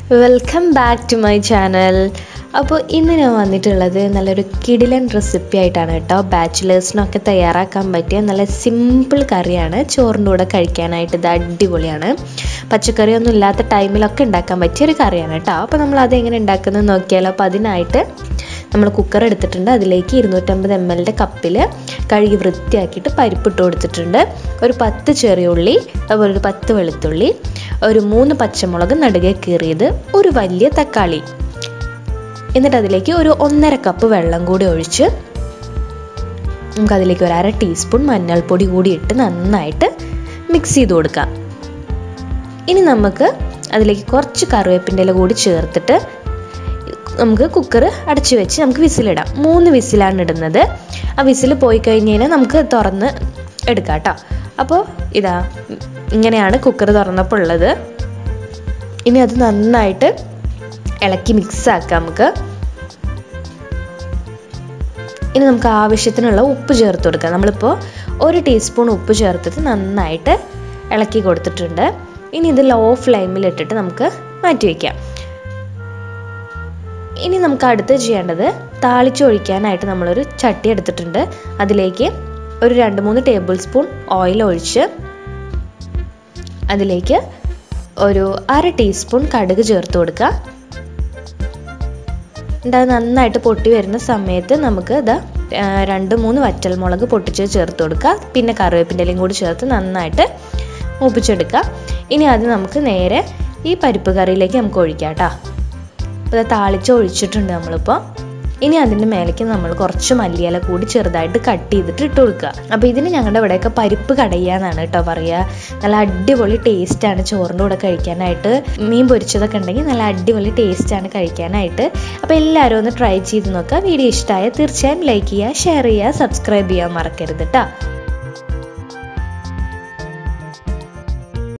Welcome back to my channel. അപ്പോൾ ഇന്ന് ഞാൻ വന്നിട്ടുള്ളത് നല്ലൊരു കിടിലൻ റെസിപ്പി ആയിട്ടാണ് കേട്ടോ. ബാച്ചിലേഴ്സിനൊക്കെ തയ്യാറാക്കാൻ പറ്റിയ നല്ല സിമ്പിൾ കറിയാണ്. ചോറിൻ്റെ കൂടെ കഴിക്കാനായിട്ട് ഇത് അടിപൊളിയാണ്. പച്ചക്കറിയൊന്നും ഇല്ലാത്ത ടൈമിലൊക്കെ ഉണ്ടാക്കാൻ പറ്റിയൊരു കറിയാണ് കേട്ടോ. അപ്പോൾ നമ്മൾ അതെങ്ങനെ ഉണ്ടാക്കുന്നത് നോക്കിയാലോ. അപ്പോൾ അതിനായിട്ട് നമ്മൾ കുക്കർ എടുത്തിട്ടുണ്ട്. അതിലേക്ക് 250 ml കപ്പിൽ കഴുകി വൃത്തിയാക്കിയിട്ട് പരിപ്പിട്ട് കൊടുത്തിട്ടുണ്ട്. ഒരു 10 ചെറിയ ഉള്ളി, അതുപോലെ ഒരു 10 വെളുത്തുള്ളി, ഒരു 3 പച്ചമുളക് നടുകെ കീറിയത്, ഒരു വലിയ തക്കാളി. എന്നിട്ട് അതിലേക്ക് ഒരു 1.5 കപ്പ് വെള്ളം കൂടി ഒഴിച്ച് നമുക്കതിലേക്ക് ഒരു 1/2 ടീസ്പൂൺ മഞ്ഞൾപ്പൊടി കൂടി ഇട്ട് നന്നായിട്ട് മിക്സ് ചെയ്ത് കൊടുക്കാം. ഇനി നമുക്ക് അതിലേക്ക് കുറച്ച് കറിവേപ്പിൻ്റെ ഇല കൂടി ചേർത്തിട്ട് നമുക്ക് കുക്കർ അടച്ചു വെച്ച് നമുക്ക് വിസിലിടാം. 3 വിസിലാണ് ഇടുന്നത്. ആ വിസിൽ പോയി കഴിഞ്ഞാൽ നമുക്ക് തുറന്ന് എടുക്കാം കേട്ടോ. അപ്പോൾ ഇതാ ഇങ്ങനെയാണ് കുക്കർ തുറന്നപ്പോൾ ഉള്ളത്. ഇനി അത് നന്നായിട്ട് ഇളക്കി മിക്സ് ആക്കാം നമുക്ക്. ഇനി നമുക്ക് ആവശ്യത്തിനുള്ള ഉപ്പ് ചേർത്ത് കൊടുക്കാം. നമ്മളിപ്പോൾ 1 ടീസ്പൂൺ ഉപ്പ് ചേർത്തിട്ട് നന്നായിട്ട് ഇളക്കി കൊടുത്തിട്ടുണ്ട്. ഇനി ഇത് ലോ ഫ്ലെയിമിൽ ഇട്ടിട്ട് നമുക്ക് മാറ്റി വയ്ക്കാം. ഇനി നമുക്ക് അടുത്ത് ചെയ്യേണ്ടത് താളിച്ചൊഴിക്കാനായിട്ട് നമ്മളൊരു ചട്ടി എടുത്തിട്ടുണ്ട്. അതിലേക്ക് ഒരു 2-3 ടേബിൾ സ്പൂൺ ഓയിൽ ഒഴിച്ച് അതിലേക്ക് ഒരു 1/2 ടീസ്പൂൺ കടുക് ചേർത്ത് കൊടുക്കുക. അത് നന്നായിട്ട് പൊട്ടി വരുന്ന സമയത്ത് നമുക്ക് 2-3 വറ്റൽമുളക് പൊട്ടിച്ച് ചേർത്ത് കൊടുക്കുക. പിന്നെ കറിവേപ്പിൻ്റെ ഇലയും കൂടി ചേർത്ത് നന്നായിട്ട് മൂപ്പിച്ചെടുക്കുക. ഇനി അത് നമുക്ക് നേരെ ഈ പരിപ്പ് കറിയിലേക്ക് നമുക്ക് ഒഴിക്കാം കേട്ടോ. അപ്പോൾ താളിച്ച് ഒഴിച്ചിട്ടുണ്ട് നമ്മളിപ്പോൾ. ഇനി അതിൻ്റെ മേലേക്ക് നമ്മൾ കുറച്ച് മല്ലിയില കൂടി ചെറുതായിട്ട് കട്ട് ചെയ്തിട്ട് ഇട്ട് കൊടുക്കുക. അപ്പോൾ ഇതിന് ഞങ്ങളുടെ ഇവിടെയൊക്കെ പരിപ്പ് കടയ്യാന്നാണ് കേട്ടോ പറയുക. നല്ല അടിപൊളി ടേസ്റ്റാണ് ചോറിൻ്റെ കൂടെ കഴിക്കാനായിട്ട്. മീൻ പൊരിച്ചതൊക്കെ ഉണ്ടെങ്കിൽ നല്ല അടിപൊളി ടേസ്റ്റാണ് കഴിക്കാനായിട്ട്. അപ്പോൾ എല്ലാവരും ഒന്ന് ട്രൈ ചെയ്ത് നോക്കുക. വീഡിയോ ഇഷ്ടമായാൽ തീർച്ചയായും ലൈക്ക് ചെയ്യുക, ഷെയർ ചെയ്യുക, സബ്സ്ക്രൈബ് ചെയ്യാൻ മറക്കരുത് കേട്ടോ.